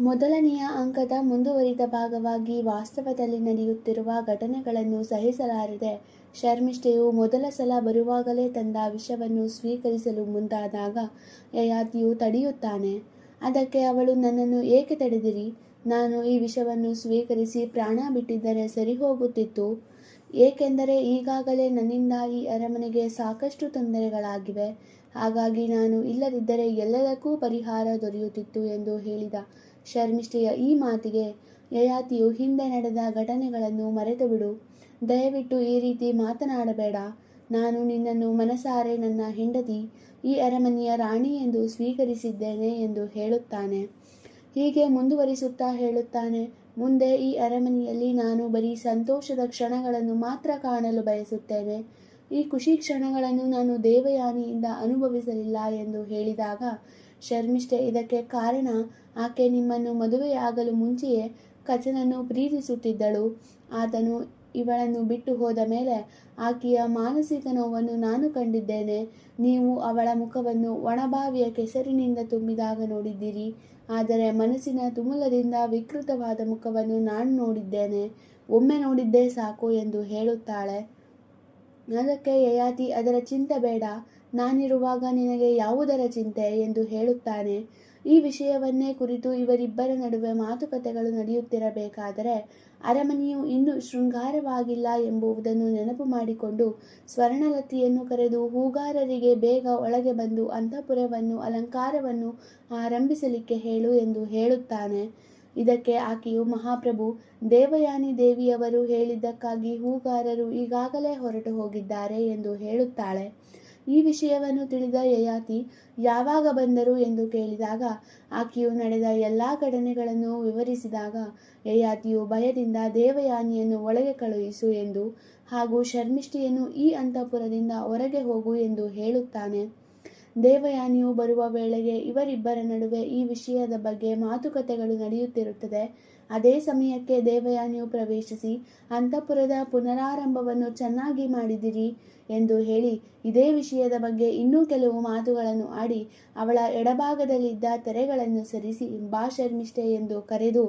ಮೊದಲನೆಯ ಅಂಕದ ಮುಂದುವರಿದ ಭಾಗವಾಗಿ ವಾಸ್ತವದಲ್ಲಿ ನಡೆಯುತ್ತಿರುವ ಘಟನೆಗಳನ್ನು ಸಹಿಸಲಾರದೆ ಶರ್ಮಿಷ್ಠೆಯು ಮೊದಲ ಸಲ ಬರುವಾಗಲೇ ತಂದ ವಿಷವನ್ನು ಸ್ವೀಕರಿಸಲು ಮುಂದಾದಾಗ ಯಯಾತಿಯು ತಡೆಯುತ್ತಾನೆ. ಅದಕ್ಕೆ ಅವಳು, ನನ್ನನ್ನು ಏಕೆ ತಡೆದಿರಿ? ನಾನು ಈ ವಿಷವನ್ನು ಸ್ವೀಕರಿಸಿ ಪ್ರಾಣ ಬಿಟ್ಟಿದ್ದರೆ ಸರಿ ಹೋಗುತ್ತಿತ್ತು. ಏಕೆಂದರೆ ಈಗಾಗಲೇ ನನ್ನಿಂದ ಈ ಅರಮನೆಗೆ ಸಾಕಷ್ಟು ತೊಂದರೆಗಳಾಗಿವೆ. ಹಾಗಾಗಿ ನಾನು ಇಲ್ಲದಿದ್ದರೆ ಎಲ್ಲದಕ್ಕೂ ಪರಿಹಾರ ದೊರೆಯುತ್ತಿತ್ತು ಎಂದು ಹೇಳಿದ ಶರ್ಮಿಷ್ಠೆಯ ಈ ಮಾತಿಗೆ ಯಯಾತಿಯು, ಹಿಂದೆ ನಡೆದ ಘಟನೆಗಳನ್ನು ಮರೆತುಬಿಡು. ದಯವಿಟ್ಟು ಈ ರೀತಿ ಮಾತನಾಡಬೇಡ. ನಾನು ನಿನ್ನನ್ನು ಮನಸಾರೆ ನನ್ನ ಹೆಂಡತಿ, ಈ ಅರಮನೆಯ ರಾಣಿ ಎಂದು ಸ್ವೀಕರಿಸಿದ್ದೇನೆ ಎಂದು ಹೇಳುತ್ತಾನೆ. ಹೀಗೆ ಮುಂದುವರಿಸುತ್ತಾ ಹೇಳುತ್ತಾನೆ, ಮುಂದೆ ಈ ಅರಮನೆಯಲ್ಲಿ ನಾನು ಬರೀ ಸಂತೋಷದ ಕ್ಷಣಗಳನ್ನು ಮಾತ್ರ ಕಾಣಲು ಬಯಸುತ್ತೇನೆ. ಈ ಖುಷಿ ಕ್ಷಣಗಳನ್ನು ನಾನು ದೇವಯಾನಿಯಿಂದ ಅನುಭವಿಸಲಿಲ್ಲ ಎಂದು ಹೇಳಿದಾಗ ಶರ್ಮಿಷ್ಠೆ, ಇದಕ್ಕೆ ಕಾರಣ ಆಕೆ ನಿಮ್ಮನ್ನು ಮದುವೆಯಾಗಲು ಮುಂಚೆಯೇ ಕಚನನ್ನು ಪ್ರೀತಿಸುತ್ತಿದ್ದಳು. ಆತನು ಇವಳನ್ನು ಬಿಟ್ಟು ಹೋದ ಮೇಲೆ ಆಕೆಯ ಮಾನಸಿಕ ನೋವನ್ನು ನಾನು ಕಂಡಿದ್ದೇನೆ. ನೀವು ಅವಳ ಮುಖವನ್ನು ಒಣಬಾವಿಯ ಕೆಸರಿನಿಂದ ತುಂಬಿದಾಗ ನೋಡಿದ್ದೀರಿ, ಆದರೆ ಮನಸ್ಸಿನ ತುಮುಲದಿಂದ ವಿಕೃತವಾದ ಮುಖವನ್ನು ನಾನು ನೋಡಿದ್ದೇನೆ. ಒಮ್ಮೆ ನೋಡಿದ್ದೇ ಸಾಕು ಎಂದು ಹೇಳುತ್ತಾಳೆ. ಅದಕ್ಕೆ ಯಯಾತಿ, ಅದರ ಚಿಂತೆ ಬೇಡ, ನಾನಿರುವಾಗ ನಿನಗೆ ಯಾವುದರ ಚಿಂತೆ ಎಂದು ಹೇಳುತ್ತಾನೆ. ಈ ವಿಷಯವನ್ನೇ ಕುರಿತು ಇವರಿಬ್ಬರ ನಡುವೆ ಮಾತುಕತೆಗಳು ನಡೆಯುತ್ತಿರಬೇಕಾದರೆ ಅರಮನೆಯು ಇನ್ನೂ ಶೃಂಗಾರವಾಗಿಲ್ಲ ಎಂಬುದನ್ನು ನೆನಪು ಮಾಡಿಕೊಂಡು ಸ್ವರ್ಣಲತೆಯನ್ನು ಕರೆದು, ಹೂಗಾರರಿಗೆ ಬೇಗ ಒಳಗೆ ಬಂದು ಅಂತಃಪುರವನ್ನು ಅಲಂಕಾರವನ್ನು ಆರಂಭಿಸಲಿಕ್ಕೆ ಹೇಳು ಎಂದು ಹೇಳುತ್ತಾನೆ. ಇದಕ್ಕೆ ಆಕೆಯು, ಮಹಾಪ್ರಭು, ದೇವಯಾನಿ ದೇವಿಯವರು ಹೇಳಿದ್ದಕ್ಕಾಗಿ ಹೂಗಾರರು ಈಗಾಗಲೇ ಹೊರಟು ಹೋಗಿದ್ದಾರೆ ಎಂದು ಹೇಳುತ್ತಾಳೆ. ಈ ವಿಷಯವನ್ನು ತಿಳಿದ ಯಯಾತಿ, ಯಾವಾಗ ಬಂದರು ಎಂದು ಕೇಳಿದಾಗ ಆಕೆಯು ನಡೆದ ಎಲ್ಲ ಘಟನೆಗಳನ್ನು ವಿವರಿಸಿದಾಗ ಯಯಾತಿಯು ಭಯದಿಂದ ದೇವಯಾನಿಯನ್ನು ಒಳಗೆ ಕಳುಹಿಸು ಎಂದು ಹಾಗೂ ಶರ್ಮಿಷ್ಠೆಯನ್ನು ಈ ಅಂತಃಪುರದಿಂದ ಹೊರಗೆ ಹೋಗು ಎಂದು ಹೇಳುತ್ತಾನೆ. ದೇವಯಾನಿಯು ಬರುವ ವೇಳೆಗೆ ಇವರಿಬ್ಬರ ನಡುವೆ ಈ ವಿಷಯದ ಬಗ್ಗೆ ಮಾತುಕತೆಗಳು ನಡೆಯುತ್ತಿರುತ್ತದೆ. ಅದೇ ಸಮಯಕ್ಕೆ ದೇವಯಾನಿಯು ಪ್ರವೇಶಿಸಿ, ಅಂತಃಪುರದ ಪುನರಾರಂಭವನ್ನು ಚೆನ್ನಾಗಿ ಮಾಡಿದಿರಿ ಎಂದು ಹೇಳಿ ಇದೇ ವಿಷಯದ ಬಗ್ಗೆ ಇನ್ನೂ ಕೆಲವು ಮಾತುಗಳನ್ನು ಆಡಿ ಅವಳ ಎಡಭಾಗದಲ್ಲಿದ್ದ ತೆರೆಗಳನ್ನು ಸರಿಸಿ, ಬಾ ಶರ್ಮಿಷ್ಠೆ ಎಂದು ಕರೆದು,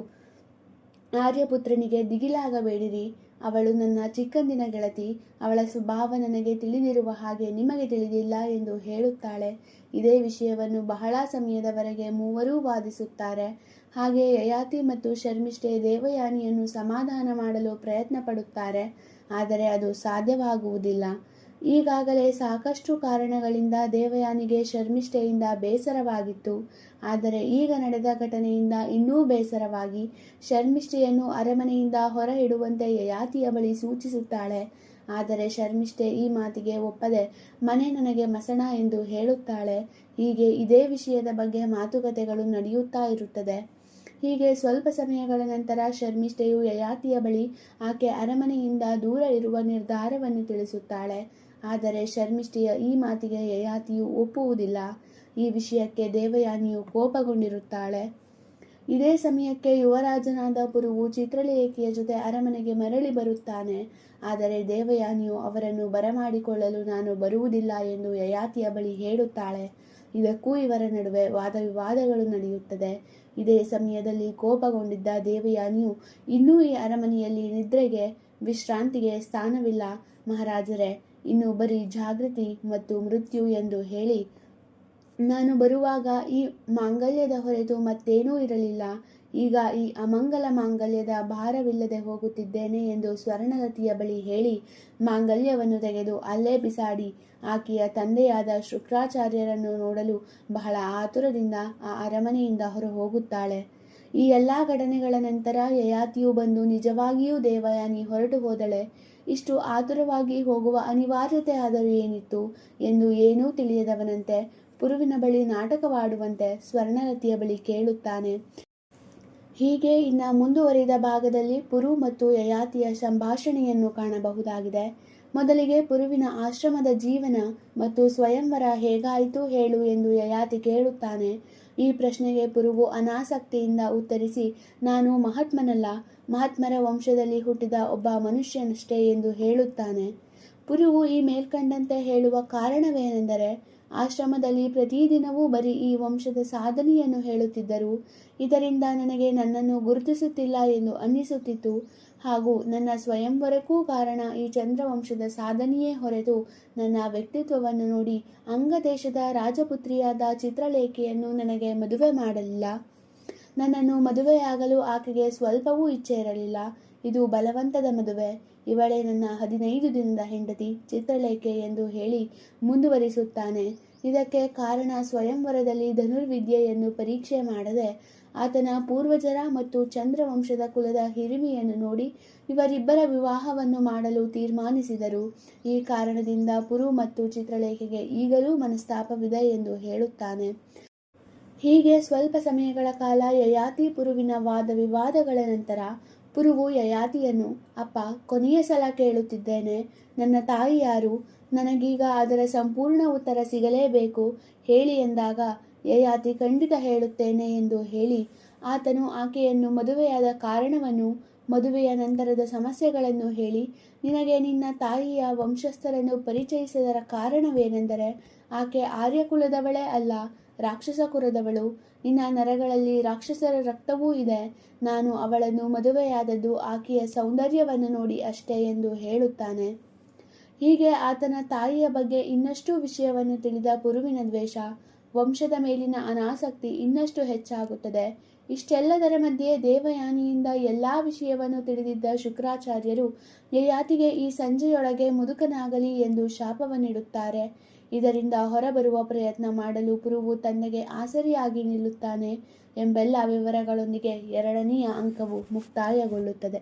ಆರ್ಯಪುತ್ರನಿಗೆ ದಿಗಿಲಾಗಬೇಡಿರಿ. ಅವಳು ನನ್ನ ಚಿಕ್ಕಂದಿನ ಗೆಳತಿ. ಅವಳ ಸ್ವಭಾವ ನನಗೆ ತಿಳಿದಿರುವ ಹಾಗೆ ನಿಮಗೆ ತಿಳಿದಿಲ್ಲ ಎಂದು ಹೇಳುತ್ತಾಳೆ. ಇದೇ ವಿಷಯವನ್ನು ಬಹಳ ಸಮಯದವರೆಗೆ ಮೂವರೂ ವಾದಿಸುತ್ತಾರೆ. ಹಾಗೆ ಯಯಾತಿ ಮತ್ತು ಶರ್ಮಿಷ್ಠೆ ದೇವಯಾನಿಯನ್ನು ಸಮಾಧಾನ ಮಾಡಲು ಪ್ರಯತ್ನ ಪಡುತ್ತಾರೆ. ಆದರೆ ಅದು ಸಾಧ್ಯವಾಗುವುದಿಲ್ಲ. ಈಗಾಗಲೇ ಸಾಕಷ್ಟು ಕಾರಣಗಳಿಂದ ದೇವಯಾನಿಗೆ ಶರ್ಮಿಷ್ಠೆಯಿಂದ ಬೇಸರವಾಗಿತ್ತು. ಆದರೆ ಈಗ ನಡೆದ ಘಟನೆಯಿಂದ ಇನ್ನೂ ಬೇಸರವಾಗಿ ಶರ್ಮಿಷ್ಠೆಯನ್ನು ಅರಮನೆಯಿಂದ ಹೊರ ಇಡುವಂತೆ ಯಯಾತಿಯ ಬಳಿ ಸೂಚಿಸುತ್ತಾಳೆ. ಆದರೆ ಶರ್ಮಿಷ್ಠೆ ಈ ಮಾತಿಗೆ ಒಪ್ಪದೆ ಮನೆ ನನಗೆ ಮಸಣ ಎಂದು ಹೇಳುತ್ತಾಳೆ. ಹೀಗೆ ಇದೇ ವಿಷಯದ ಬಗ್ಗೆ ಮಾತುಕತೆಗಳು ನಡೆಯುತ್ತಾ ಇರುತ್ತದೆ. ಹೀಗೆ ಸ್ವಲ್ಪ ಸಮಯಗಳ ನಂತರ ಶರ್ಮಿಷ್ಠೆಯು ಯಯಾತಿಯ ಬಳಿ ಆಕೆ ಅರಮನೆಯಿಂದ ದೂರ ಇರುವ ನಿರ್ಧಾರವನ್ನು ತಿಳಿಸುತ್ತಾಳೆ. ಆದರೆ ಶರ್ಮಿಷ್ಠೆಯ ಈ ಮಾತಿಗೆ ಯಯಾತಿಯು ಒಪ್ಪುವುದಿಲ್ಲ. ಈ ವಿಷಯಕ್ಕೆ ದೇವಯಾನಿಯು ಕೋಪಗೊಂಡಿರುತ್ತಾಳೆ. ಇದೇ ಸಮಯಕ್ಕೆ ಯುವರಾಜನಾದ ಪುರುವು ಚಿತ್ರಲೇಖಿಯ ಜೊತೆ ಅರಮನೆಗೆ ಮರಳಿ ಬರುತ್ತಾನೆ. ಆದರೆ ದೇವಯಾನಿಯು ಅವರನ್ನು ಬರಮಾಡಿಕೊಳ್ಳಲು ನಾನು ಬರುವುದಿಲ್ಲ ಎಂದು ಯಯಾತಿಯ ಬಳಿ ಹೇಳುತ್ತಾಳೆ. ಇದಕ್ಕೂ ಇವರ ನಡುವೆ ವಾದವಿವಾದಗಳು ನಡೆಯುತ್ತದೆ. ಇದೇ ಸಮಯದಲ್ಲಿ ಕೋಪಗೊಂಡಿದ್ದ ದೇವಯಾನಿಯು, ಇನ್ನೂ ಈ ಅರಮನೆಯಲ್ಲಿ ನಿದ್ರೆಗೆ ವಿಶ್ರಾಂತಿಗೆ ಸ್ಥಾನವಿಲ್ಲ ಮಹಾರಾಜರೇ, ಇನ್ನು ಬರೀ ಜಾಗೃತಿ ಮತ್ತು ಮೃತ್ಯು ಎಂದು ಹೇಳಿ, ನಾನು ಬರುವಾಗ ಈ ಮಾಂಗಲ್ಯದ ಹೊರತು ಮತ್ತೇನೂ ಇರಲಿಲ್ಲ. ಈಗ ಈ ಅಮಂಗಲ ಮಾಂಗಲ್ಯದ ಭಾರವಿಲ್ಲದೆ ಹೋಗುತ್ತಿದ್ದೇನೆ ಎಂದು ಸ್ವರ್ಣಲತೆಯ ಬಳಿ ಹೇಳಿ ಮಾಂಗಲ್ಯವನ್ನು ತೆಗೆದು ಅಲ್ಲೇ ಬಿಸಾಡಿ ಆಕೆಯ ತಂದೆಯಾದ ಶುಕ್ರಾಚಾರ್ಯರನ್ನು ನೋಡಲು ಬಹಳ ಆತುರದಿಂದ ಆ ಅರಮನೆಯಿಂದ ಹೊರ ಹೋಗುತ್ತಾಳೆ. ಈ ಎಲ್ಲ ಘಟನೆಗಳ ನಂತರ ಯಯಾತಿಯು ಬಂದು, ನಿಜವಾಗಿಯೂ ದೇವಯಾನಿ ಹೊರಟು ಹೋದಳೆ, ಇಷ್ಟು ಆತುರವಾಗಿ ಹೋಗುವ ಅನಿವಾರ್ಯತೆ ಆದರೂ ಏನಿತ್ತು ಎಂದು ಏನೂ ತಿಳಿಯದವನಂತೆ ಪುರುವಿನ ಬಳಿ ನಾಟಕವಾಡುವಂತೆ ಸ್ವರ್ಣಲತೆಯ ಬಳಿ ಕೇಳುತ್ತಾನೆ. ಹೀಗೆ ಇನ್ನು ಮುಂದುವರಿದ ಭಾಗದಲ್ಲಿ ಪುರು ಮತ್ತು ಯಯಾತಿಯ ಸಂಭಾಷಣೆಯನ್ನು ಕಾಣಬಹುದಾಗಿದೆ. ಮೊದಲಿಗೆ ಪುರುವಿನ ಆಶ್ರಮದ ಜೀವನ ಮತ್ತು ಸ್ವಯಂವರ ಹೇಗಾಯಿತು ಹೇಳು ಎಂದು ಯಯಾತಿ ಕೇಳುತ್ತಾನೆ. ಈ ಪ್ರಶ್ನೆಗೆ ಪುರುವು ಅನಾಸಕ್ತಿಯಿಂದ ಉತ್ತರಿಸಿ, ನಾನು ಮಹಾತ್ಮನಲ್ಲ, ಮಹಾತ್ಮರ ವಂಶದಲ್ಲಿ ಹುಟ್ಟಿದ ಒಬ್ಬ ಮನುಷ್ಯನಷ್ಟೇ ಎಂದು ಹೇಳುತ್ತಾನೆ. ಪುರುವು ಈ ಮೇಲ್ಕಂಡಂತೆ ಹೇಳುವ ಕಾರಣವೇನೆಂದರೆ ಆಶ್ರಮದಲ್ಲಿ ಪ್ರತಿದಿನವೂ ಬರೀ ಈ ವಂಶದ ಸಾಧನೆಯನ್ನು ಹೇಳುತ್ತಿದ್ದರು. ಇದರಿಂದ ನನಗೆ ನನ್ನನ್ನು ಗುರುತಿಸುತ್ತಿಲ್ಲ ಎಂದು ಅನ್ನಿಸುತ್ತಿತ್ತು. ಹಾಗೂ ನನ್ನ ಸ್ವಯಂವರಕ್ಕೂ ಕಾರಣ ಈ ಚಂದ್ರವಂಶದ ಸಾಧನೆಯೇ ಹೊರತು ನನ್ನ ವ್ಯಕ್ತಿತ್ವವನ್ನು ನೋಡಿ ಅಂಗದೇಶದ ರಾಜಪುತ್ರಿಯಾದ ಚಿತ್ರಲೇಖೆಯನ್ನು ನನಗೆ ಮದುವೆ ಮಾಡಲಿಲ್ಲ. ನನ್ನನ್ನು ಮದುವೆಯಾಗಲು ಆಕೆಗೆ ಸ್ವಲ್ಪವೂ ಇಚ್ಛೆ ಇರಲಿಲ್ಲ. ಇದು ಬಲವಂತದ ಮದುವೆ. ಇವಳೇ ನನ್ನ 15 ದಿನದ ಹೆಂಡತಿ ಚಿತ್ರಲೇಖೆ ಎಂದು ಹೇಳಿ ಮುಂದುವರಿಸುತ್ತಾನೆ. ಇದಕ್ಕೆ ಕಾರಣ ಸ್ವಯಂವರದಲ್ಲಿ ಧನುರ್ವಿದ್ಯೆಯನ್ನು ಪರೀಕ್ಷೆ ಮಾಡದೆ ಆತನ ಪೂರ್ವಜರ ಮತ್ತು ಚಂದ್ರವಂಶದ ಕುಲದ ಹಿರಿಮೆಯನ್ನು ನೋಡಿ ಇವರಿಬ್ಬರ ವಿವಾಹವನ್ನು ಮಾಡಲು ತೀರ್ಮಾನಿಸಿದರು. ಈ ಕಾರಣದಿಂದ ಪುರು ಮತ್ತು ಚಿತ್ರಲೇಖೆಗೆ ಈಗಲೂ ಮನಸ್ತಾಪವಿದೆ ಎಂದು ಹೇಳುತ್ತಾನೆ. ಹೀಗೆ ಸ್ವಲ್ಪ ಸಮಯಗಳ ಕಾಲ ಯಯಾತಿ ಪುರುವಿನ ವಾದ ವಿವಾದಗಳ ನಂತರ ಪುರುವು ಯಯಾತಿಯನ್ನು, ಅಪ್ಪ, ಕೊನೆಯ ಸಲ ಕೇಳುತ್ತಿದ್ದೇನೆ, ನನ್ನ ತಾಯಿ ಯಾರು? ನನಗೀಗ ಅದರ ಸಂಪೂರ್ಣ ಉತ್ತರ ಸಿಗಲೇಬೇಕು, ಹೇಳಿ ಎಂದಾಗ ಯಯಾತಿ ಖಂಡಿತ ಹೇಳುತ್ತೇನೆ ಎಂದು ಹೇಳಿ ಆತನು ಆಕೆಯನ್ನು ಮದುವೆಯಾದ ಕಾರಣವನ್ನು, ಮದುವೆಯ ನಂತರದ ಸಮಸ್ಯೆಗಳನ್ನು ಹೇಳಿ, ನಿನಗೆ ನಿನ್ನ ತಾಯಿಯ ವಂಶಸ್ಥರನ್ನು ಪರಿಚಯಿಸಿದರ ಕಾರಣವೇನೆಂದರೆ ಆಕೆ ಆರ್ಯಕುಲದವಳೇ ಅಲ್ಲ, ರಾಕ್ಷಸ ಕುಲದವಳು. ನಿನ್ನ ನರಗಳಲ್ಲಿ ರಾಕ್ಷಸರ ರಕ್ತವೂ ಇದೆ. ನಾನು ಅವಳನ್ನು ಮದುವೆಯಾದದ್ದು ಆಕೆಯ ಸೌಂದರ್ಯವನ್ನು ನೋಡಿ ಅಷ್ಟೇ ಎಂದು ಹೇಳುತ್ತಾನೆ. ಹೀಗೆ ಆತನ ತಾಯಿಯ ಬಗ್ಗೆ ಇನ್ನಷ್ಟು ವಿಷಯವನ್ನು ತಿಳಿದ ಪುರುವಿನ ದ್ವೇಷ, ವಂಶದ ಮೇಲಿನ ಅನಾಸಕ್ತಿ ಇನ್ನಷ್ಟು ಹೆಚ್ಚಾಗುತ್ತದೆ. ಇಷ್ಟೆಲ್ಲದರ ಮಧ್ಯೆ ದೇವಯಾನಿಯಿಂದ ಎಲ್ಲ ವಿಷಯವನ್ನು ತಿಳಿದಿದ್ದ ಶುಕ್ರಾಚಾರ್ಯರು ಯಯಾತಿಗೆ ಈ ಸಂಜೆಯೊಳಗೆ ಮುದುಕನಾಗಲಿ ಎಂದು ಶಾಪವನ್ನಿಡುತ್ತಾರೆ. ಇದರಿಂದ ಹೊರಬರುವ ಪ್ರಯತ್ನ ಮಾಡಲು ಪುರುವು ತನ್ನಗೆ ಆಸರಿಯಾಗಿ ನಿಲ್ಲುತ್ತಾನೆ ಎಂಬೆಲ್ಲ ವಿವರಗಳೊಂದಿಗೆ 2ನೆಯ ಅಂಕವು ಮುಕ್ತಾಯಗೊಳ್ಳುತ್ತದೆ.